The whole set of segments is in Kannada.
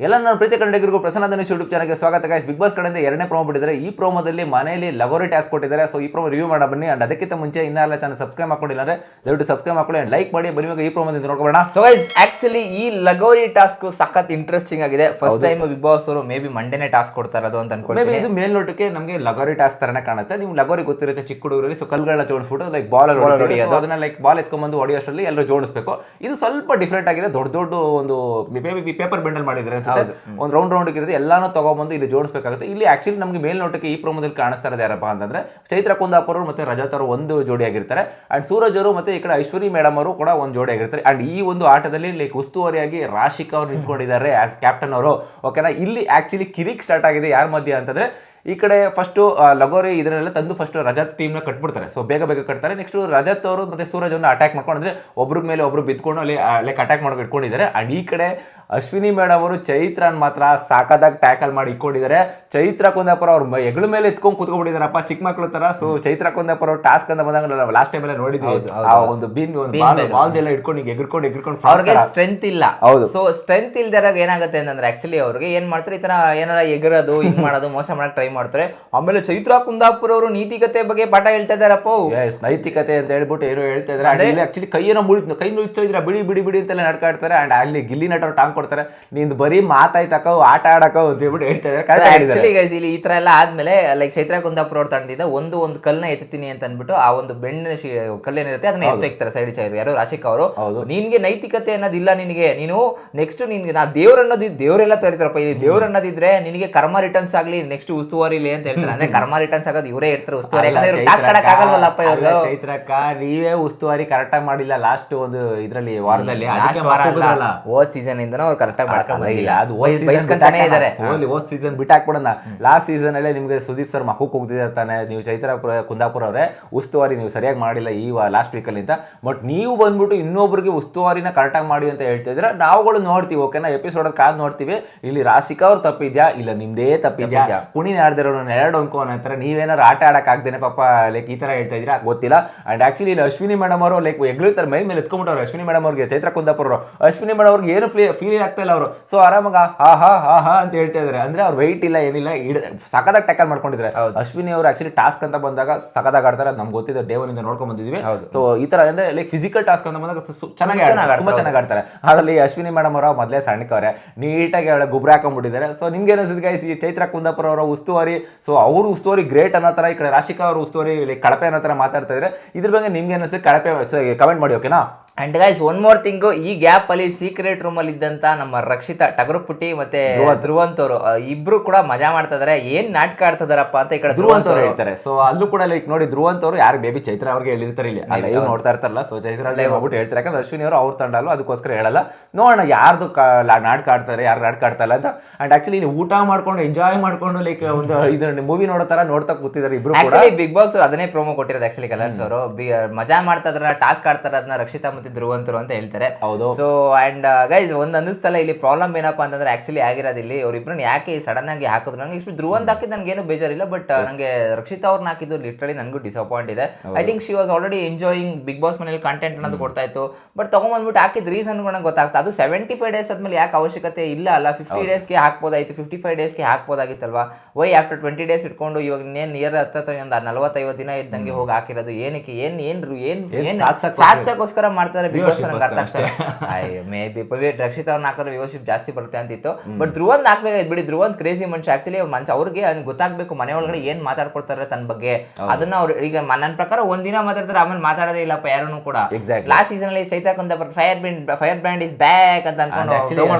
ಎಲ್ಲ ನನ್ನ ಪ್ರೀತಿ ಕನ್ನಡಿಗರಿಗೂ ಪ್ರಸನ್ನ ಧನುಷ್ ಯೂಟ್ಯೂಬ್ ಚಾನಲ್ಗೆ ಸ್ವಾಗತ ಗೈಸ್. ಬಿಗ್ ಬಾಸ್ ಕಡೆಯಿಂದ ಎರಡನೇ ಪ್ರೋಮೋ ಬಿಟ್ಟಿದ್ದಾರೆ. ಈ ಪ್ರೋಮೋದಲ್ಲಿ ಮನೆಯಲ್ಲಿ ಲಗೋರಿ ಟಾಸ್ಕ್ ಕೊಟ್ಟಿದ್ದಾರೆ. ಸೊ ಈ ಪ್ರೋಮೋ ರಿವ್ಯೂ ಮಾಡೋಣ ಬನ್ನಿ. ಅಂಡ್ ಅದಕ್ಕಿಂತ ಮುಂಚೆ ಇನ್ನೆಲ್ಲ ಚಾನಲ್ ಸಬ್ಸ್ಕ್ರೈಬ್ ಮಾಡ್ಕೊಂಡಿಲ್ಲ ಅಂದ್ರೆ ದಯವಿಟ್ಟು ಸಬ್ಸ್ಕ್ರೈಬ್ ಮಾಡ್ಕೊಳ್ಳಿ ಅಂಡ್ ಲೈಕ್ ಮಾಡಿ. ಬನ್ನಿ ಈ ಪ್ರೋಮೋದಿಂದ ನೋಡ್ಕೊಳ್ಳೋಣ. ಸೊ ಗೈಸ್ ಆಕ್ಚುಲಿ ಈ ಲಗೋರಿ ಟಾಸ್ಕ್ ಸಖತ್ ಇಂಟ್ರೆಸ್ಟಿಂಗ್ ಆಗಿದೆ. ಫಸ್ಟ್ ಟೈಮ್ ಬಿಗ್ ಬಾಸ್ ಅವರು ಮೇ ಬಿ ಮಂಡೇನೆ ಟಾಸ್ಕ್ ಕೊಡ್ತಾ ಇರೋದು ಅಂತ ಅನ್ಕೊಳ್ತೀನಿ. ಇದು ಮೇಲ್ನೋಟಕ್ಕೆ ನಮಗೆ ಲಗೋರಿ ಟಾಸ್ಕ್ ತರನೇ ಕಾಣುತ್ತೆ. ನೀವು ಲಗೋರಿ ಗೊತ್ತಿರುತ್ತೆ ಚಿಕ್ಕ ಹುಡುಗರಲ್ಲಿ. ಸೊ ಕಲ್ಗಳನ್ನ ಜೋಡಿಸ್ಬಿಟ್ಟು ಲೈಕ್ ಬಾಲ್ ಹೊಡೆಯೋದು, ಅದನ್ನ ಲೈಕ್ ಬಾಲ್ ಎತ್ಕೊಂಡ್ಬಂದು ಹೊಡೆಯೋಷ್ಟರಲ್ಲಿ ಎಲ್ಲರೂ ಜೋಡಿಸ್ಬೇಕು. ಇದು ಸ್ವಲ್ಪ ಡಿಫ್ರೆಂಟ್ ಆಗಿದೆ. ದೊಡ್ಡ ದೊಡ್ಡ ಒಂದು ಪೇಪರ್ ಬೆಂಡಲ್ ಮಾಡಿದ್ರೆ ಒಂದು ರೌಂಡ್ ಇರುತ್ತೆ, ಎಲ್ಲಾನು ತಗೊಂಡ್ಬಂದು ಇಲ್ಲಿ ಜೋಡಿಸಬೇಕಾಗುತ್ತೆ. ಇಲ್ಲಿ ಆಕ್ಚುಲಿ ನಮಗೆ ಮೇಲ್ನೋಟಕ್ಕೆ ಈ ಪ್ರೋಮೋದಲ್ಲಿ ಕಾಣಿಸ್ತಾ ಇರೋದು ಯಾರಪ್ಪ ಅಂತಂದ್ರೆ ಚೈತ್ರ ಕುಂದಾಪುರ ಅವರು ಮತ್ತೆ ರಜತ್ ಅವರು ಒಂದು ಜೋಡಿ ಆಗಿರ್ತಾರೆ. ಅಂಡ್ ಸೂರಜ್ ಅವರು ಮತ್ತೆ ಈ ಕಡೆ ಐಶ್ವರ್ಯ ಮೇಡಮ್ ಅವರು ಕೂಡ ಒಂದು ಜೋಡಿ ಆಗಿರ್ತಾರೆ. ಅಂಡ್ ಈ ಒಂದು ಆಟದಲ್ಲಿ ಲೈಕ್ ಉಸ್ತುವಾರಿಯಾಗಿ ರಾಶಿಕಾ ಅವರು ನಿಂತ್ಕೊಂಡಿದ್ದಾರೆ ಆಸ್ ಕ್ಯಾಪ್ಟನ್ ಅವರು. ಓಕೆನಾ, ಇಲ್ಲಿ ಆಕ್ಚುಲಿ ಕಿರಿಕ್ ಸ್ಟಾರ್ಟ್ ಆಗಿದೆ ಯಾರ ಮಧ್ಯೆ ಅಂತಂದ್ರೆ ಈ ಕಡೆ ಫಸ್ಟು ಲಗೋರಿ ಇದನ್ನೆಲ್ಲ ತಂದು ಫಸ್ಟ್ ರಜತ್ ಟೀಮ್ನ ಕಟ್ಬಿಡ್ತಾರೆ. ಸೊ ಬೇಗ ಕಟ್ತಾರೆ. ನೆಕ್ಸ್ಟ್ ರಜತ್ ಅವರು ಮತ್ತೆ ಸೂರಜ್ ಅನ್ನು ಅಟ್ಯಾಕ್ ಮಾಡ್ಕೊಂಡ್ರೆ ಒಬ್ರ ಮೇಲೆ ಒಬ್ರು ಬಿತ್ಕೊಂಡು ಅಲ್ಲಿ ಲೈಕ್ ಅಟ್ಯಾಕ್ ಮಾಡ್ಕೊಂಡು ಇಟ್ಕೊಂಡಿದ್ದಾರೆ. ಅಂಡ್ ಈ ಕಡೆ ಅಶ್ವಿನಿ ಮೇಡಮ್ ಅವರು ಚೈತ್ರನ್ ಮಾತ್ರ ಸಾಕಾದಾಗ ಟ್ಯಾಕಲ್ ಮಾಡಿ ಇಟ್ಕೊಂಡಿದ್ದಾರೆ. ಚೈತ್ರ ಕುಂದಾಪುರ ಅವ್ರ ಹೆಗಲ ಮೇಲೆ ಎತ್ಕೊಂಡು ಕೂತ್ಕೊಂಡ್ಬಿಟ್ಟಿದಾರಪ್ಪ ಚಿಕ್ಕ ಮಕ್ಳು ತರ. ಸೊ ಚೈತ್ರ ಕುಂದಾಪುರ ಅವ್ರು ಟಾಸ್ಕ್ ಅಂತ ಬಂದಾಗ ಲಾಸ್ಟ್ ಟೈಮ್ ಎಲ್ಲ ನೋಡಿದ್ವಿ, ಆ ಒಂದು ಬಾಲ್ ಎಲ್ಲ ಇಟ್ಕೊಂಡು ಎಗ್ರಿಕೊಂಡು ಅವ್ರಿಗೆ ಸ್ಟ್ರೆಂತ್ ಇಲ್ಲ. ಹೌದು. ಸೊ ಸ್ಟ್ರೆಂತ್ ಇಲ್ದಾಗ ಏನಾಗುತ್ತೆ ಅಂತಂದ್ರೆ ಆಕ್ಚುಲಿ ಅವ್ರಿಗೆ ಏನ್ ಮಾಡ್ತಾರೆ, ಈ ತರ ಏನಾರ ಎಗರೋದು ಹಿಂಗ್ ಮಾಡೋದು ಮೋಸ ಮಾಡಕ್ ಟ್ರೈ ಮಾಡ್ತಾರೆ. ಆಮೇಲೆ ಚೈತ್ರ ಕುಂದಾಪುರ ಅವರು ನೀತಿಕತೆ ಬಗ್ಗೆ ಪಾಠ ಹೇಳ್ತಾ ಇದಾರಪ್ಪ. ನೈತಿಕತೆ ಅಂತ ಹೇಳ್ಬಿಟ್ಟು ಏನೋ ಹೇಳ್ತಾ ಇದ್ದಾರೆ. ಆಕ್ಚುಲಿ ಕೈಯೇನೋ ಕೈ ನುಚ್ಚೋದ್ರ ಬಿಡಿ ಅಂತೆಲ್ಲ ನಡ್ಕಾಡ್ತಾರೆ. ಅಂಡ್ ಅಲ್ಲಿ ಗಿಲ್ಲಿ ನಟರು ಟಾಂಗ್ ಕೊಡ್ತಾರೆ, ನಿಂದು ಬರೀ ಮಾತಾಯ್ತಕ್ಕ ಆಟ ಆಡಕ ಅಂತ ಹೇಳ್ಬಿಟ್ಟು ಹೇಳ್ತಾರೆ. ಈ ತರ ಎಲ್ಲ ಆದ್ಮೇಲೆ ಲೈಕ್ ಚೈತ್ರ ಕುಂದಾಪುರ ಅವ್ರು ತಂದಿದ್ದ ಒಂದು ಕಲ್ನ ಎತ್ತೀನಿ ಅಂತ ಅಂದ್ಬಿಟ್ಟು ಆ ಒಂದು ಬೆಣ್ಣಿನ ಕಲ್ಲೇನಿರುತ್ತೆ ಅದನ್ನ ಎತ್ತಿಕ್ತಾರೆ ಸೈಡ್ ಚೈರ್ ಯಾರು ರಾಶಿಕಾ ಅವರು. ನಿನ್ಗೆ ನೈತಿಕತೆ ಅನ್ನೋದಿಲ್ಲ, ನಿನಗೆ ನೀನು ನೆಕ್ಸ್ಟ್ ನಿನ್ಗೆ ನಾ ದೇವರೆಲ್ಲ ತೋರಿತಾರಪ್ಪ, ಇಲ್ಲಿ ದೇವ್ರ ಅನ್ನೋದಿದ್ರೆ ನಿನಗೆ ಕರ್ಮ ರಿಟರ್ನ್ಸ್ ಆಗ್ಲಿ ನೆಕ್ಸ್ಟ್ ಉಸ್ತುವಾರಿಲಿ ಅಂತ ಹೇಳ್ತಾರೆ. ಅಂದ್ರೆ ಕರ್ಮ ರಿಟರ್ನ್ಸ್ ಆಗೋದು ಇವರೇ ಇರ್ತಾರೆ ಉಸ್ತುವಾರಿ. ಆಗಲ್ವಲ್ಲಪ್ಪ ಇವ್ರಿಗೆ. ಚೈತ್ರಕ್ಕ ನೀವೇ ಉಸ್ತುವಾರಿ ಕರೆಕ್ಟ್ ಆಗಿ ಮಾಡಿಲ್ಲ ಲಾಸ್ಟ್ ಒಂದು ಇದ್ರಲ್ಲಿ ವಾರದಲ್ಲಿ. ಹೋದ್ ಸೀಸನ್ ಇಂದ ಅವ್ರು ಕರೆಕ್ಟ್ ಆಗಿ ಮಾಡ್ಕೊಂಡಿಲ್ಲ, ಅದು ಬೈಸ್ಕೊಂತಾನೆ ಇದಾರೆ. ಹೋದ್ ಸೀಸನ್ ಬಿಟ್ಟಾಕ್ಬಿಡೋಣ. ಲಾಸ್ಟ್ ಸೀಸನ್ ಅಲ್ಲೇ ನಿಮ್ಗೆ ಸುದೀಪ್ ಸರ್ ಮಕ್ಕಕ್ಕೆ ಹೋಗ್ತಿರ್ತಾನೆ, ನೀವು ಚೈತ್ರ ಕುಂದಾಪುರ ಅವರೇ ಉಸ್ತುವಾರಿ ನೀವು ಸರಿಯಾಗಿ ಮಾಡಿಲ್ಲ ಈ ಲಾಸ್ಟ್ ವೀಕಲ್ಲಿ ಅಂತ. ಬಟ್ ನೀವು ಬಂದ್ಬಿಟ್ಟು ಇನ್ನೊಬ್ರಿಗೆ ಉಸ್ತುವಾರಿನ ಕರೆಕ್ಟಾಗಿ ಮಾಡಿ ಅಂತ ಹೇಳ್ತಾ ಇದ್ರೆ ನಾವುಗಳು ನೋಡ್ತೀವಿ. ಓಕೆನಾ, ಎಪಿಸೋಡ್ ಕಾದ್ ನೋಡ್ತೀವಿ. ಇಲ್ಲಿ ರಾಶಿಕಾ ಅವ್ರು ತಪ್ಪಿದ್ಯಾ ಇಲ್ಲ ನಿಮ್ದೇ ತಪ್ಪಿದ್ಯಾ, ಕುಣಿನ ಆಡ್ದಿರೋ ಎರಡು ಅಂಕೋನ ಅಂತಾರೆ. ನೀವೇನಾರು ಆಟ ಆಡಕ್ ಆಗ್ದೇನೆ ಪಾಪ ಲೈಕ್ ಈ ತರ ಹೇಳ್ತಾ ಇದ್ದೀರಾ ಗೊತ್ತಿಲ್ಲ. ಅಂಡ್ ಆಕ್ಚುಲಿ ಇಲ್ಲಿ ಅಶ್ವಿನಿ ಮೇಡಮ್ ಅವರು ಲೈಕ್ ಎಗ್ಲಿರ್ತಾರೆ, ಮೈ ಮೇಲೆ ಎತ್ಕೊಂಡ್ಬಿಟ್ಟವ್ರು ಅಶ್ವಿನಿ ಮೇಡಮ್ ಅವ್ರಿಗೆ. ಚೈತ್ರ ಕುಂದಾಪುರ ಅವರು ಅಶ್ವಿನಿ ಮೇಡಮ್ ಅವ್ರಿಗೆ ಏನು ಫೀಲ್ ಆಗ್ತಾ ಇಲ್ಲ ಅವರು. ಸೊ ಆರಾಮಾಗ ಹಾ ಅಂತ ಹೇಳ್ತಾ ಇದಾರೆ. ಅಂದ್ರೆ ಅವ್ರು ವೆಯ್ಟ್ ಇಲ್ಲ ಏನಿಲ್ಲ, ಸಕದಾಗ ಟ್ಯಾಕಲ್ ಮಾಡ್ಕೊಂಡಿದ್ದಾರೆ. ಅಶ್ವಿನಿ ಅವರು ಆಕ್ಚುಲಿ ಟಾಸ್ಕ್ ಅಂತ ಬಂದಾಗ ಸಕದಾಗ ಆಡ್ತಾರೆ, ನಮ್ಗೆ ಗೊತ್ತಿದೆ, ಡೇ ಒನ್ ಇಂದ ನೋಡ್ಕೊಂಡ್ ಬಂದಿದ್ವಿ. ಸೊ ಈ ತರ ಅಂದ್ರೆ ಲೈಕ್ ಫಿಸಿಕಲ್ ಟಾಸ್ಕ್ ಅಂತ ಬಂದಾಗ ಚೆನ್ನಾಗಿ ಆಡ್ತಾರೆ. ಅದರಲ್ಲಿ ಅಶ್ವಿನಿ ಮೇಡಮ್ ಅವರ ಮೊದಲೇ ಸಣ್ಣಕವ್ರೆ ನೀಟಾಗಿ ಅವಳ ಗೊಬ್ಬರ ಹಾಕೊಂಡ್ಬಿಟ್ಟಿದ್ದಾರೆ. ಸೊ ನಿಮ್ಗೆ ಏನಿಸಿದ ಗೈಸ್ ಈ ಚೈತ್ರ ಕುಂದಾಪುರ ಅವರ ಉಸ್ತುವಾರಿ, ಸೊ ಅವ್ರ ಉಸ್ತುವಾರಿ ಗ್ರೇಟ್ ಅನ್ನೋ ತರ, ಈ ಕಡೆ ರಾಶಿಕಾ ಅವ್ರ ಉಸ್ತುವಾರಿ ಲೈಕ್ ಕಳಪೆ ಅನ್ನೋ ತರ ಮಾತಾಡ್ತಾ ಇದ್ರೆ. ಇದ್ರ ಬಗ್ಗೆ ನಿಮ್ಗೆ ಏನಿಸ್ತದೆ ಕಳಪೆ ಕಮೆಂಟ್ ಮಾಡಿ. ಓಕೆನಾ. And guys one more thing, ಈ ಗ್ಯಾಪ್ ಅಲ್ಲಿ ಸೀಕ್ರೆಟ್ ರೂಮ್ ಅಲ್ಲಿ ಇದ್ದಂತ ನಮ್ಮ ರಕ್ಷಿತಾ ಟಗರುಪುಟ್ಟಿ ಮತ್ತೆ ಧ್ರುವಂತ್ ಅವರು ಇಬ್ರು ಕೂಡ ಮಜಾ ಮಾಡ್ತಾ ಇದಾರೆ. ಏನ್ ನಾಟಕ ಆಡ್ತಿದಾರಪ್ಪ ಅಂತ ಈ ಕಡೆ ಧ್ರುವಂತ್ ಅವರು ಹೇಳ್ತಾರೆ. ಸೊ ಅಲ್ಲೂ ಕೂಡ ಲೈಕ್ ನೋಡಿ ಧ್ರುವಂತ್ ಅವರು ಯಾರು ಬೇಬಿ ಚೈತ್ರ ಅವ್ರಿಗೆ ಹೇಳಿರ್ತಾರೆ, ಇಲ್ಲಿ ಲೈವ್ ನೋಡ್ತಾ ಇರ್ತಾರಲ್ಲ. ಸೊ ಚೈತ್ರ ಲೈವ್ ಹೋಗ್ಬಿಟ್ಟು ಹೇಳ್ತಾರೆ, ಯಾಕಂದ್ರೆ ಅಶ್ವಿನಿ ಅವರು ಅವ್ರ ತಂಡ ಅಲ್ಲ, ಅದಕ್ಕೋಸ್ಕರ ಹೇಳಲ್ಲ. ನೋಡೋಣ ಯಾರ್ದು ನಾಟಕ ಆಡ್ತಾರೆ ಯಾರು ನಾಟಕ ಆಡ್ತಾ ಇಲ್ಲ ಅಂತ. ಅಂಡ್ ಆಕ್ಚುಲಿ ಇಲ್ಲಿ ಊಟ ಮಾಡ್ಕೊಂಡು ಎಂಜಾಯ್ ಮಾಡ್ಕೊಂಡು ಲೈಕ್ ಒಂದು ಇದನ್ನ ಮೂವಿ ನೋಡೋ ತರ ನೋಡ್ತಾ ಕೂತಿದ್ದಾರೆ ಇಬ್ರು ಕೂಡ. ಬಿಗ್ ಬಾಸ್ ಅದನ್ನೇ ಪ್ರೋಮೋ ಕೊಟ್ಟಿರೋದು ಆಕ್ಚುಲಿ ಕಲರ್ಸ್ ಅವರು. ಮಜಾ ಮಾಡ್ತಾ ಇದಾರೆ, ಟಾಸ್ಕ್ ಆಡ್ತಾರೆ, ಅದನ್ನ ರಕ್ಷಿತಾ ಮತ್ತೆ ಧ್ರುವಂತರು ಅಂತ ಹೇಳ್ತಾರೆ. ಹೌದು. ಸೊ ಅಂಡ್ ಗೈಸ್ ಒಂದ್ ಅನ್ನಿಸ್ತಲ್ಲ ಇಲ್ಲಿ ಪ್ರಾಬ್ಲಮ್ ಏನಪ್ಪಾ ಅಂತಂದ್ರೆ ಆಕ್ಚುಲಿ ಆಗಿರೋದಿಲ್ಲ ಅವ್ರಿಬ್ರನ್ನ ಯಾಕೆ ಸಡನ್ ಆಗಿ ಹಾಕಿದ್ರು. ನಂಗೆ ಇಷ್ಟು ಧ್ರುವಂತ್ ಹಾಕಿದ್ ನನ್ಗೆ ಏನು ಬೇಜಾರಿಲ್ಲ, ಬಟ್ ನಂಗೆ ರಕ್ಷಿತಾ ಅವ್ರನ್ನ ಹಾಕಿದ್ದು ಲಿಟ್ರಲಿ ನನಗೂ ಡಿಸಪಾಯಿಂಟ್ ಇದೆ. I think she was already enjoying Bigg Boss ಮನೇಲಿ ಕಂಟೆಂಟ್ ಅನ್ನೋದು ಕೊಡ್ತಾ ಇತ್ತು. ಬಟ್ ತಗೊಂಡ್ಬಂದ್ಬಿಟ್ಟು ಹಾಕಿದ ರೀಸನ್ ಗೊತ್ತಾಗ್ತದೆ. ಅದು 75 ಡೇಸ್ ಆದ್ಮೇಲೆ ಯಾಕೆ ಅವಶ್ಯಕತೆ ಇಲ್ಲ ಅಲ್ಲ, 50 ಡೇಸ್ಗೆ ಹಾಕ್ಬೋದಾಯ್ತು, 55 ಡೇಸ್ಗೆ ಹಾಕ್ಬೋದಾಗಿತ್ತಲ್ವಾ. ವೈ ಆಫ್ಟರ್ 20 ಡೇಸ್ ಇಟ್ಕೊಂಡು ಇವಾಗ ಇನ್ನೇನು ನಿಯರ್ ಹತ್ತ ಒಂದು 40-50 ದಿನ ಇದ್ದಂಗೆ ಹೋಗಿ ಹಾಕಿರೋದು ಏನಕ್ಕೆ? ಏನ್ ಸಾಕ್ಸಕ್ಕೋಸ್ಕರ ಮಾಡ್ತಾರೆ ಬಿಗ್ ಬಾಸ್. ನಂಗೆ ಅರ್ಥ ಆಗ್ತದೆ. ಮೇ ಬಿ ರಕ್ಷಿತಾ ಅವ್ರನ್ನ ಹಾಕಿದ್ರೆ ವ್ಯೂವರ್ಶಿಪ್ ಜಾಸ್ತಿ ಬರುತ್ತೆ ಅಂತಿತ್ತು. ಬಟ್ ಧ್ರುವಂತ್ ಹಾಕ್ಬೇಕಾಯ್ತು ಬಿಡಿ. ಧ್ರುವಂತ್ ಕ್ರೇಜಿ ಮನುಷ್ಯ ಆಕ್ಚುಲಿ ಅವ್ರಿಗೆ ಗೊತ್ತಾಗ್ಬೇಕು ಮನೆ ಒಳಗಡೆ ಏನ್ ಮಾತಾಡ್ಕೊಳ್ತಾರೆ ತನ್ನ ಬಗ್ಗೆ. ಅದನ್ನ ಅವ್ರು ಈಗ ನನ್ನ ಪ್ರಕಾರ ಒಂದಿನ ಮಾತಾಡ್ತಾರೆ, ಆಮೇಲೆ ಮಾತಾಡೋದೇ ಇಲ್ಲಪ್ಪ ಯಾರು ಕೂಡ. ಲಾಸ್ಟ್ ಸೀಸನ್ ಅಲ್ಲಿ Chaitra Kundapura fire brand is back ಅಂತ ಅನ್ಕೊಂಡು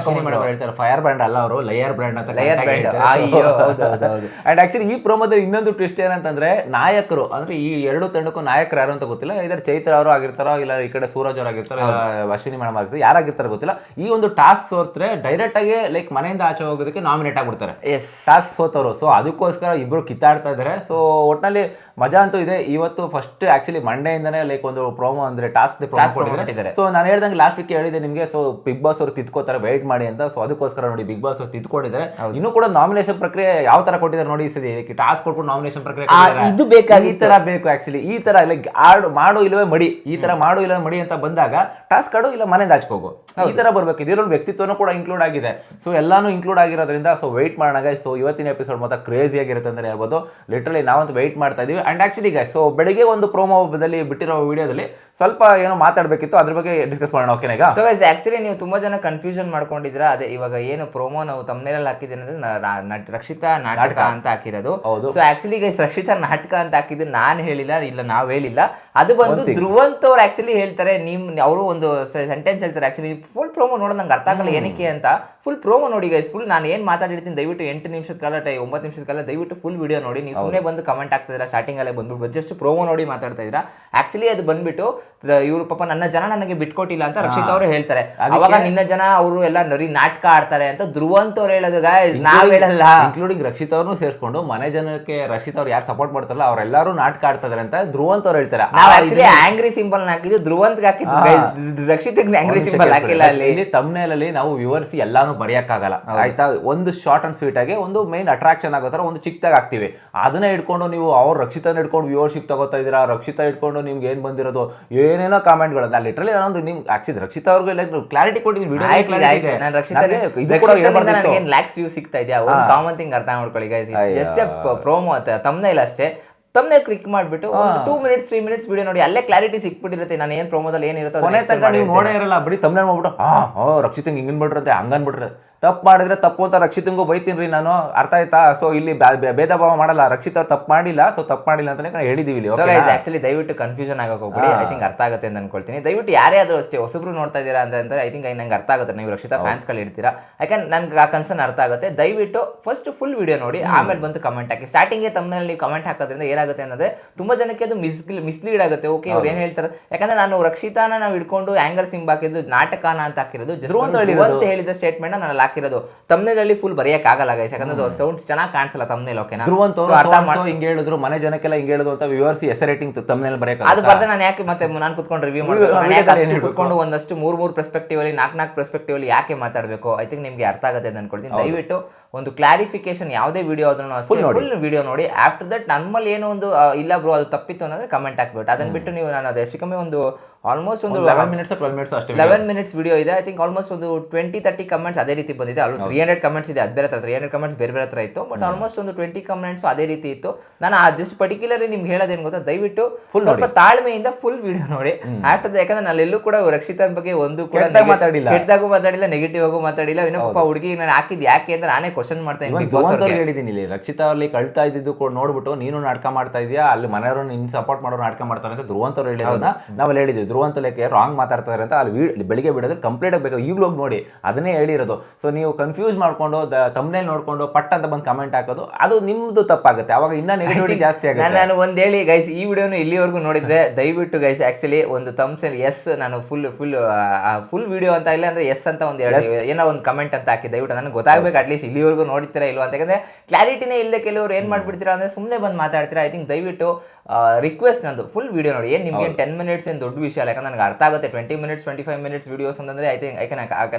ಹೇಳ್ತಾರೆ. ಫೈರ್ ಬ್ರ್ಯಾಂಡ್ ಅಲ್ಲ, ಅವರು ಲಯರ್ ಬ್ರ್ಯಾಂಡ್ ಅಂತ. ಅಂಡ್ ಆಕ್ಚುಲಿ ಈ ಪ್ರೋಮೋದಲ್ಲಿ ಇನ್ನೊಂದು ಟ್ವಿಸ್ಟ್ ಏನಂತಂದ್ರೆ ನಾಯಕರು ಅಂದ್ರೆ ಈ ಎರಡು ತಂಡಕ್ಕೂ ನಾಯಕರು ಯಾರು ಅಂತ ಗೊತ್ತಿಲ್ಲ. ಇದರ ಚೈತ್ರ ಅವರು ಆಗಿರ್ತಾರೋ ಇಲ್ಲ ಈ ಕಡೆ ಸೂರಜ್ ಅವರು ಆಗಿರ್ತಾರೋ ಅಶ್ವಿನಿ ಮೇಡಮ್ ಆಗಿರ್ತಾರೆ, ಯಾರಾಗಿರ್ತಾರೆ ಗೊತ್ತಿಲ್ಲ. ಈ ಒಂದು ಟಾಸ್ಕ್ ಸೋತ್ರೆ ಡೈರೆಕ್ಟ್ ಆಗಿ ಲೈಕ್ ಮನೆಯಿಂದ ಆಚೆ ಹೋಗೋದಕ್ಕೆ ನಾಮಿನೇಟ್ ಆಗ್ಬಿಡ್ತಾರೆ ಟಾಸ್ಕ್ ಸೋತವರು. ಸೊ ಅದಕ್ಕೋಸ್ಕರ ಇಬ್ರು ಕಿತ್ತಾಡ್ತಾ ಇದಾರೆ. ಸೊ ಒಟ್ಟಿನಲ್ಲಿ ಮಜಾ ಅಂತೂ ಇದೆ. ಇವತ್ತು ಫಸ್ಟ್ ಆಕ್ಚುಲಿ ಮಂಡೆಯಿಂದನೇ ಲೈಕ್ ಒಂದು ಪ್ರೋಮೋ ಅಂದ್ರೆ ಟಾಸ್ಕ್ ಕೊಟ್ಟಿದ್ದಾರೆ. ಸೊ ನಾನು ಹೇಳ್ದಂಗೆ ಲಾಸ್ಟ್ ವೀಕ್ ಹೇಳಿದೆ ನಿಮಗೆ. ಸೊ ಬಿಗ್ ಬಾಸ್ ಅವರು ತಿದ್ಕೋತಾರೆ, ವೆಯ್ಟ್ ಮಾಡಿ ಅಂತ. ಸೊ ಅದಕ್ಕೋಸ್ಕರ ನೋಡಿ ಬಿಗ್ ಬಾಸ್ ಅವರು ತಿದ್ಕೊಂಡಿದ್ದಾರೆ. ಇನ್ನೂ ಕೂಡ ನಾಮಿನೇಷನ್ ಪ್ರಕ್ರಿಯೆ ಯಾವ ತರ ಕೊಟ್ಟಿದ್ದಾರೆ ನೋಡಿ. ಟಾಸ್ಕ್ ಕೊಟ್ಬಿಟ್ಟು ನಾಮಿನೇಷನ್ ಪ್ರಕ್ರಿಯೆ ಇದು ಬೇಕಾಗಿ ಈ ತರ ಬೇಕು ಆಕ್ಚುಲಿ. ಈ ತರ ಲೈಕ್ ಮಾಡು ಇಲ್ಲವೇ ಮಡಿ, ಈ ತರ ಮಾಡು ಇಲ್ಲವೇ ಮಡಿ ಅಂತ ಬಂದಾಗ ಟಾಸ್ಕ್ ಆಡು ಇಲ್ಲ ಮನೆಯಿಂದ ಹಚ್ಕೋಗು, ಈ ತರ ಬರ್ಬೇಕು. ಇದರಲ್ಲಿ ವ್ಯಕ್ತಿತ್ವನೂ ಕೂಡ ಇನ್ಕ್ಲೂಡ್ ಆಗಿದೆ. ಸೊ ಎಲ್ಲಾನು ಇನ್ಕ್ಲೂಡ್ ಆಗಿರೋದ್ರಿಂದ ಸೊ ವೆಯ್ಟ್ ಮಾಡೋಣ ಗೈಸ್. ಸೊ ಇವತ್ತಿನ ಎಪಿಸೋಡ್ ಮಾತ್ರ ಕ್ರೇಜಿ ಆಗಿರುತ್ತೆ ಅಂತ ಹೇಳ್ಬೋದು. ಲಿಟರಲಿ ನಾವಂತೂ ವೆಯ್ಟ್ ಮಾಡ್ತಾ ಇದೀವಿ. ಅಂಡ್ ಆಕ್ಚುಲಿ ಗೈಸ್, ಸೊ ಬೆಳಿಗ್ಗೆ ಒಂದು ಪ್ರೋಮೋದಲ್ಲಿ ಬಿಟ್ಟಿರೋ ವಿಡಿಯೋದಲ್ಲಿ ಸ್ವಲ್ಪ ಏನೋ ಮಾತಾಡಬೇಕಿತ್ತು, ಅದ್ರ ಬಗ್ಗೆ ಡಿಸ್ಕಸ್ ಮಾಡೋಣ. ಓಕೆನಾ? ಈಗ ಸೊ ಗೈಸ್ ಆಕ್ಚುಲಿ ನೀವು ತುಂಬಾ ಜನ ಕನ್ಫ್ಯೂಷನ್ ಮಾಡ್ಕೊಂಡಿದ್ರ. ಅದೇ ಇವಾಗ ಏನು ಪ್ರೋಮೋ ನಾವು ತಮ್ಮನೇಲಿ ಹಾಕಿದ್ದೀನಿ ಅಂದ್ರೆ ರಕ್ಷಿತಾ ನಾಟಕ ಅಂತ ಹಾಕಿರೋದು. ಸೊ ಆಕ್ಚುಲಿ ಗೈಸ್ ರಕ್ಷಿತಾ ನಾಟಕ ಅಂತ ಹಾಕಿದ್ದು ನಾನು ಹೇಳಿಲ್ಲ, ಇಲ್ಲ ನಾವ್ ಹೇಳಿಲ್ಲ. ಅದು ಬಂದು ಧ್ರುವಂತ್ ಅವ್ರು ಆಕ್ಚುಲಿ ಹೇಳ್ತಾರೆ. ಅವರು ಒಂದು ಸೆಂಟೆನ್ಸ್ ಹೇಳ್ತಾರೆ. ಆಕ್ಚುಲಿ ಫುಲ್ ಪ್ರೋಮೋ ನೋಡೋದು ನಂಗೆ ಅರ್ಥ ಆಗಲ್ಲ ಏನಕ್ಕೆ ಅಂತ. ಫುಲ್ ಪ್ರೋಮೋ ನೋಡಿ ಗೈಸ್. ಫುಲ್ ನಾನು ಏನ್ ಮಾತಾಡಿರ್ತೀನಿ ದಯವಿಟ್ಟು 8 ನಿಮಿಷದ ಕಾಲ 9 ನಿಮಿಷದ ಕಾಲ ದಯವಿಟ್ಟು ಫುಲ್ ವಿಡಿಯೋ ನೋಡಿ. ನೀವು ಸುಮ್ಮನೆ ಬಂದು ಕಮೆಂಟ್ ಆಗ್ತಿದ್ದೀರಾ, ಸ್ಟಾರ್ಟಿಂಗ್ ಅಲ್ಲೇ ಬಂದ್ಬಿಟ್ಟು ಜಸ್ಟ್ ಪ್ರೋಮೋ ನೋಡಿ ಮಾತಾಡ್ತಾ ಇದ್ದೀರಾ. ಆಕ್ಚುಲಿ ಅದು ಬಂದ್ಬಿಟ್ಟು ಇವರು ಪಾಪ ನನ್ನ ಜನ ನನಗೆ ಬಿಟ್ಕೊಟ್ಟಿಲ್ಲ ಅಂತ ರಕ್ಷಿತಾ ಅವರು ಹೇಳ್ತಾರೆ. ಅವಾಗ ನಿನ್ನ ಜನ ಅವರು ಎಲ್ಲ ನರಿ ನಾಟಕ ಆಡ್ತಾರೆ ಅಂತ ಧ್ರುವಂತ್ ಅವ್ರು ಹೇಳೋದು ಗೈಸ್, ನಾವ್ ಹೇಳಲ್ಲ. ಇನ್ಕ್ಲೂಡಿಂಗ್ ರಕ್ಷಿತಾ ಅವ್ರನ್ನು ಸೇರಿಸ್ಕೊಂಡು ಮನೆ ಜನಕ್ಕೆ ರಕ್ಷಿತಾ ಅವ್ರು ಯಾರು ಸಪೋರ್ಟ್ ಮಾಡ್ತಾರಲ್ಲ ಅವರೆಲ್ಲರೂ ನಾಟಕ ಆಡ್ತಾ ಇದಾರೆ ಅಂತ ಧ್ರುವಂತ್ ಅವ್ರು ಹೇಳ್ತಾರೆ. ನಾವು ಆಕ್ಚುಲಿ ಆಂಗ್ರಿ ಸಿಂಬಲ್ ಹಾಕಿದ್ದು ಧ್ರುವಂತ್ ಹಾಕಿದ್ದು, ರಕ್ಷಿತಗೆ ಆಂಗ್ರಿ ಸಿಂಬಲ್ ಹಾಕಿಲ್ಲ. ಅಲ್ಲಿ ತಮ್ನೇಲಲ್ಲಿ ನಾವು ವಿವರಿಸಿ ಎಲ್ಲಾನು ಬರೆಯಕ್ಕಾಗಲ್ಲ ಆಯ್ತಾ. ಒಂದು ಶಾರ್ಟ್ ಅಂಡ್ ಸ್ವೀಟ್ ಆಗಿ ಒಂದು ಮೈನ್ ಅಟ್ರಾಕ್ಷನ್ ಆಗೋ ತರ ಒಂದು ಚಿಕ್ಕದಾಗಿ ಹಾಕ್ತಿವಿ. ಅದನ್ನ ಇಟ್ಕೊಂಡು ನೀವು ಅವ್ರು ರಕ್ಷಿತಾನ ಇಟ್ಕೊಂಡು ವ್ಯೂವರ್ಶಿಪ್ ತಗೋತಾ ಇದೀರಾ. ರಕ್ಷಿತಾ ಇಟ್ಕೊಂಡು ನಿಮ್ಗೆ ಏನ್ ಬಂದಿರೋದು ಏನೇನೋ ಕಾಮೆಂಟ್ಗಳು. ನಾನು ಲಿಟರಲಿ ನಾನೊಂದು ನಿಮ್ಗೆ ಆಕ್ಚುಲಿ ರಕ್ಷಿತಾ ಅವ್ರಿಗೆ ಕ್ಲಾರಿಟಿ ಕೊಟ್ಟಿದ್ದೀನಿ ವಿಡಿಯೋ. ನಾನು ರಕ್ಷಿತಾ ಲ್ಯಾಕ್ಸ್ ವ್ಯೂ ಸಿಗ್ತಾ ಇದೆಯಾ ಒಂದು ಕಾಮನ್ ಥಿಂಗ್ ಅರ್ಥ ಮಾಡ್ಕೊಳ್ಳಿ ಗೈಸ್. ಜಸ್ಟ್ ಪ್ರೋಮೋ ತಮ್ನೇಲ್ ಅಷ್ಟೇ. ತಮ್ಮನೆ ಕ್ಲಿಕ್ ಮಾಡ್ಬಿಟ್ಟು ಒಂದು 2 ಮಿನಿಟ್ಸ್ 3 ಮಿನಿಟ್ಸ್ ವಿಡಿಯೋ ನೋಡಿ, ಅಲ್ಲೇ ಕ್ಲಾರಿಟಿ ಸಿಕ್ಬಿಟ್ಟಿರುತ್ತೆ. ನಾನು ಏನ್ ಪ್ರೋಮೋದಲ್ಲಿ ಏನಿರುತ್ತೋ ನೀವು ನೋಡೇ ಇರಲ್ಲ. ಬರೀ ತಮ್ಮನೆ ಮಾಡ್ಬಿಟ್ಟು ರಕ್ಷಿತಂಗ್ ಹಿಂಗನ್ ಬಿಟ್ರಂತೆ ಹಂಗನ್ ಬಿಟ್ರೆ ತಪ್ಪು ಮಾಡಿದ್ರೆ ತಪ್ಪು ಅಂತ ರಕ್ಷಿತಂಗೂ ಬೈತೀನಿ ನಾನು. ಅರ್ಥ ಆಯ್ತಾ? ಸೊ ಇಲ್ಲಿ ಭೇದ ಭಾವ ಮಾಡಲ್ಲ. ರಕ್ಷಿತ ತಪ್ಪು ಮಾಡಿಲ್ಲ, ಸೊ ತಪ್ಪು ಮಾಡಿಲ್ಲ ಅಂತಾನೆ ಹೇಳಿದೀವಿ. ಆಕ್ಚುಲಿ ದಯವಿಟ್ಟು ಕನ್ಫ್ಯೂಷನ್ ಆಗಕ್ಕೆ ಹೋಗ್ಬಿಡಿ. ಐ ಥಿಂಕ್ ಅರ್ಥ ಆಗುತ್ತೆ ಅಂತ ಅನ್ಕೊಳ್ತೀನಿ. ದಯವಿಟ್ಟು ಯಾರೇ ಆದ್ರೂ ಅಷ್ಟೇ ಹೊಸಬ್ರು ನೋಡ್ತಾ ಇದ್ದೀರಾ ಅಂತಂದ್ರೆ ಐ ಥಿಂಕ್ ನಂಗೆ ಅರ್ಥ ಆಗುತ್ತೆ. ನೀವು ರಕ್ಷಿತಾ ಫ್ಯಾನ್ಸ್ಗಳು ಇರ್ತೀರಾ, ಯಾಕಂದ್ರೆ ನನ್ಗೆ ಆ ಕನ್ಸರ್ನ್ ಅರ್ಥ ಆಗುತ್ತೆ. ದಯವಿಟ್ಟು ಫಸ್ಟ್ ಫುಲ್ ವಿಡಿಯೋ ನೋಡಿ, ಆಮೇಲೆ ಬಂದು ಕಮೆಂಟ್ ಹಾಕಿ. ಸ್ಟಾರ್ಟಿಂಗ್ ತಮ್ಮನಲ್ಲಿ ನೀವು ಕಮೆಂಟ್ ಹಾಕೋದ್ರಿಂದ ಏನಾಗುತ್ತೆ ಅನ್ನೋದೇ ತುಂಬಾ ಜನಕ್ಕೆ ಅದು ಮಿಸ್ಲೀಡ್ ಆಗುತ್ತೆ. ಓಕೆ ಅವ್ರು ಏನ್ ಹೇಳ್ತಾರೆ, ಯಾಕಂದ್ರೆ ನಾನು ರಕ್ಷಿತಾನ ನಾವು ಇಟ್ಕೊಂಡು ಆಂಗರ್ ಸಿಂಬ್ ಹಾಕಿದ್ದು ನಾಟಕನ ಅಂತ ಹಾಕಿರೋದು ಅಂತ ಹೇಳಿದ ಸ್ಟೇಟ್ಮೆಂಟ್ ನಾನು ಹಾಕಿರೋದು. ತಮ್ಮನೇಲಿ ಫುಲ್ ಬರೆಯಕ್ ಆಗಲ್ಲ ಗೈಸ್, ಯಾಕಂದ್ರೆ ಸೌಂಡ್ಸ್ ಚೆನ್ನಾಗಿ ಕಾಣಿಸಲ್ಲ ತಮ್ಮನೇಲಿ. ಓಕೆನಾ? ಹಿಂಗೆ ಹೇಳಿದ್ರು, ಮನೆ ಜನಕ್ಕೆಲ್ಲ ಹಿಂಗೆ ಹೇಳಿದ್ರು ಅಂತ ವಿವರಿಸಿ ಎಸ್ ರೇಟಿಂಗ್ ತಮ್ಮನೇಲಿ ಬರೆಯಕ್ಕೆ ಅದು ಬರ್ದೆ ನಾನು ಯಾಕೆ ಮತ್ತೆ ನಾನು ಕುತ್ಕೊಂಡು ರಿವ್ಯೂ ಮಾಡಬೇಕು? ಕುತ್ಕೊಂಡು ಒಂದಷ್ಟು 3 ಪರ್ಸ್ಪೆಕ್ಟಿವ್ ಅಲ್ಲಿ 4 ಪರ್ಸ್ಪೆಕ್ಟಿವ್ ಅಲ್ಲಿ ಯಾಕೆ ಮಾತಾಡಬೇಕು? ಐ ಥಿಂಕ್ ನಿಮ್ಗೆ ಅರ್ಥ ಆಗುತ್ತೆ ಅಂತ ಅನ್ಕೊಳ್ತೀನಿ. ದಯವಿಟ್ಟು ಒಂದು ಕ್ಲಾರಿಫಿಕೇಶನ್ ಯಾವುದೇ ವಿಡಿಯೋ ಆದ್ರೂ ಫುಲ್ ವಿಡಿಯೋ ನೋಡಿ. ಆಫ್ಟರ್ ದಟ್ ನಮ್ಮಲ್ಲಿ ಏನೋ ಒಂದು ಇಲ್ಲ ಬ್ರೋ ಅದು ತಪ್ಪಿತ್ತು ಅಂದ್ರೆ ಕಮೆಂಟ್ ಹಾಕ್ಬಿಟ್ಟು ಅದನ್ನ ಬಿಟ್ಟು ನೀವು ನಾನು ಅದು ಎಷ್ಟು ಕಮ್ಮಿ ಒಂದು ಆಲ್ಮೋಸ್ಟ್ ಒಂದು 11 ಮಿನಿಟ್ಸ್ ವಿಡಿಯೋ ಇದೆ. ಐ ಥಿಂಕ್ ಆಲ್ಮೋಸ್ಟ್ ಒಂದು 20-30 ಕಮೆಂಟ್ಸ್ ಅದೇ ರೀತಿ ಬಂದಿದೆ. ಅಲ್ಲಿ 300 ಕಮೆಂಟ್ಸ್ ಇದೆ, ಅದು ಬೇರೆ 300 ಕಮೆಂಟ್ಸ್ ಬೇರೆ ಬೇರೆ ಹತ್ರ ಇತ್ತು. ಬಟ್ ಆಲ್ಮೋಸ್ಟ್ ಒಂದು 20 ಕಮೆಂಟ್ಸ್ ಅದೇ ರೀತಿ ಇತ್ತು. ನಾನು ಜಸ್ಟ್ ಪರ್ಟಿಕ್ಯುಲರ್ಲಿ ನಿಮ್ಗೆ ಹೇಳೋದೇನು ಗೊತ್ತಾ, ದಯವಿಟ್ಟು ಸ್ವಲ್ಪ ತಾಳ್ಮೆಯಿಂದ ಫುಲ್ ವಿಡಿಯೋ ನೋಡಿ. ಆಫ್ಟರ್ ಯಾಕಂದ್ರೆ ನಾನೆಲ್ಲೂ ಕೂಡ ರಕ್ಷಿತಾ ಬಗ್ಗೆ ಒಂದು ಕೂಡ ಕೆಟ್ಟದಾಗೂ ಮಾತಾಡಿಲ್ಲ, ನೆಗೆಟಿವ್ ಆಗು ಮಾತಾಡಿಲ್ಲ. ಇನ್ನೊಬ್ಬ ಹುಡುಗಿ ನಾನು ಹಾಕಿದ್ ಯಾಕೆ ಅಂತ ನಾನೇ ಕ್ವಶನ್ ಮಾಡ್ತಾ ಇದ್ದೀನಿ. ಹೇಳಿದ್ದೀನಿ ರಕ್ಷಿತಾ ಅಲ್ಲಿ ಕಳ್ತಾ ಇದ್ದು ನೋಡ್ಬಿಟ್ಟು ನೀನು ನಾಟಕ ಮಾಡ್ತಾ ಇದೀಯಾ, ಅಲ್ಲಿ ಮನೆಯವರು ನಿನ್ ಸಪೋರ್ಟ್ ಮಾಡೋರು ನಾಟಕ ಮಾಡ್ತಾರೆ ಅಂತ ಧ್ರುವಂತ್ ಅವ್ರು ಹೇಳಿರೋದನ್ನ ನಾವಲ್ಲಿ ಹೇಳಿದ್ವಿ. ಧ್ರುವಂತ್ ಲೇಖೆ ರಾಂಗ್ ಮಾತಾಡ್ತಾರೆ ಅಂತ ಅಲ್ಲಿ ಬೆಳಿಗ್ಗೆ ಬಿಡೋದು ಕಂಪ್ಲೀಟ್ ಆಗಬೇಕು. ಈಗಲೂ ಹೋಗಿ ನೋಡಿ ಅದನ್ನೇ ಹೇಳಿರೋದು. ಸೊ ನೀವು ಕನ್ಫ್ಯೂಸ್ ಮಾಡ್ಕೊಂಡು ತಮ್ಮನೇಲಿ ನೋಡ್ಕೊಂಡು ಪಟ್ ಅಂತ ಬಂದು ಕಮೆಂಟ್ ಹಾಕೋದು ಅದು ನಿಮ್ದು ತಪ್ಪಾಗುತ್ತೆ. ಅವಾಗ ಇನ್ನ ನೆಗೆಟಿವಿಟಿ ಜಾಸ್ತಿ ಆಗುತ್ತೆ. ನಾನು ಒಂದ್ ಹೇಳಿ ಗೈಸ್, ಈ ವಿಡಿಯೋನು ಇಲ್ಲಿವರೆಗೂ ನೋಡಿದ್ರೆ ದಯವಿಟ್ಟು ಗೈಸ್ ಆಕ್ಚುಲಿ ಒಂದು ತಮ್ಸಲ್ಲಿ ಎಸ್ ನಾನು ಫುಲ್ ವಿಡಿಯೋ ಅಂತ ಇಲ್ಲ ಅಂದ್ರೆ ಎಸ್ ಅಂತ ಒಂದು ಏನೋ ಒಂದು ಕಮೆಂಟ್ ಅಂತ ಹಾಕಿ ದಯವಿಟ್ಟು ನನಗೆ ಗೊತ್ತಾಗಬೇಕು ಅಟ್ಲೀಸ್ಟ್ ಇಲ್ಲಿವರೆಗೂ ನೋಡ್ತೀರಾ ಇಲ್ವಾ ಅಂತ. ಯಾಕಂದ್ರೆ ಕ್ಲಾರಿಟಿನೇ ಇಲ್ಲದೆ ಕೆಲವರು ಏನ್ ಮಾಡ್ಬಿಡ್ತೀರಾ ಅಂದ್ರೆ ಸುಮ್ಮನೆ ಬಂದು ಮಾತಾಡ್ತೀರಾ. ಐ ಥಿಂಕ್ ದಯವಿಟ್ಟು ರಿಕ್ವೆಸ್ಟ್ ನಂದು ಫುಲ್ ವಿಡಿಯೋ ನೋಡಿ. ಏನು ನಿಮ್ಗೆ 10 ಮಿನಿಟ್ಸ್ ಏನು ದೊಡ್ಡ ವಿಷಯ ಅಲ್ಲ, ಯಾಕಂದ್ರೆ ನನಗೆ ಅರ್ಥ ಆಗುತ್ತೆ. 20 ಮಿನಿಟ್ಸ್ 25 ಮಿನಿಟ್ಸ್ ವಿಡಿಯೋಸ್ ಅಂತಂದ್ರೆ ಐ ಥಿಂಕ್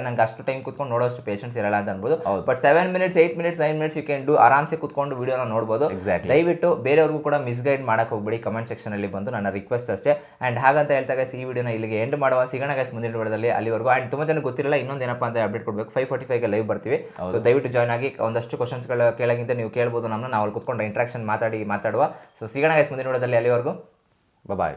ನಂಗೆ ಅಷ್ಟು ಟೈಮ್ ಕುತ್ಕೊಂಡು ನೋಡೋಷ್ಟು ಪೇಷನ್ಸ್ ಇರಲ್ಲ ಅಂತ ಅನ್ಬೋದು. But 7 minutes 8 minutes 9 minutes you can do ಆರಾಮ್ಸೆ ಕುತ್ಕೊಂಡು ವಿಡಿಯೋನ ನೋಡ್ಬೋದು. ದಯವಿಟ್ಟು ಬೇರೆಯವ್ರಿಗೂ ಕೂಡ ಮಿಸ್ಗೈಡ್ ಮಾಡಕ್ಕೆ ಹೋಗ್ಬಿಡಿ. ಕಮೆಂಟ್ ಸೆಕ್ಷನ್ ಅಲ್ಲಿ ಬಂದು ನನ್ನ ರಿಕ್ವೆಸ್ಟ್ ಅಷ್ಟೇ. ಅಂಡ್ ಹಾಗಂತ ಹೇಳ್ತಾ ಗೈಸ್ ಈ ವಿಡಿಯೋನ ಇಲ್ಲಿಗೆ ಎಂಡ್ ಮಾಡುವ. ಸಿಗೋಣ ಗೈಸ್ ಮುಂದಿನ ವಿಡಿಯೋದಲ್ಲಿ. ಅಲ್ಲಿವರೆಗೂ ಅಂಡ್ ತುಂಬಾ ಜನ ಗೊತ್ತಿರಲ್ಲ ಇನ್ನೊಂದು ಏನಪ್ಪ ಅಂತ ಅಪ್ಡೇಟ್ ಕೊಡಬೇಕು. 5:45ಗೆ ಲೈವ್ ಬರ್ತೀವಿ. ಸೊ ದಯವಿಟ್ಟು ಜಾಯ್ನ್ ಆಗಿ ಒಂದಷ್ಟು ಕ್ವಶನ್ಸ್ಗಳ ಕೇಳೋಕ್ಕಿಂತ ನೀವು ಕೇಳ್ಬೋದು ನಮ್ಮನ್ನ. ನಾವು ಅಲ್ಲಿ ಕುತ್ಕೊಂಡು ಇಂಟ್ರಾಕ್ಷನ್ ಮಾತಾಡುವ. ಸೊ ಸಿಗೋಣ ಗೈಸ್ ಮುಂದಿನ ವಿಡಿಯೋದಲ್ಲಿ. ಅಲ್ಲಿವರೆಗೂ ಬಾಯ್.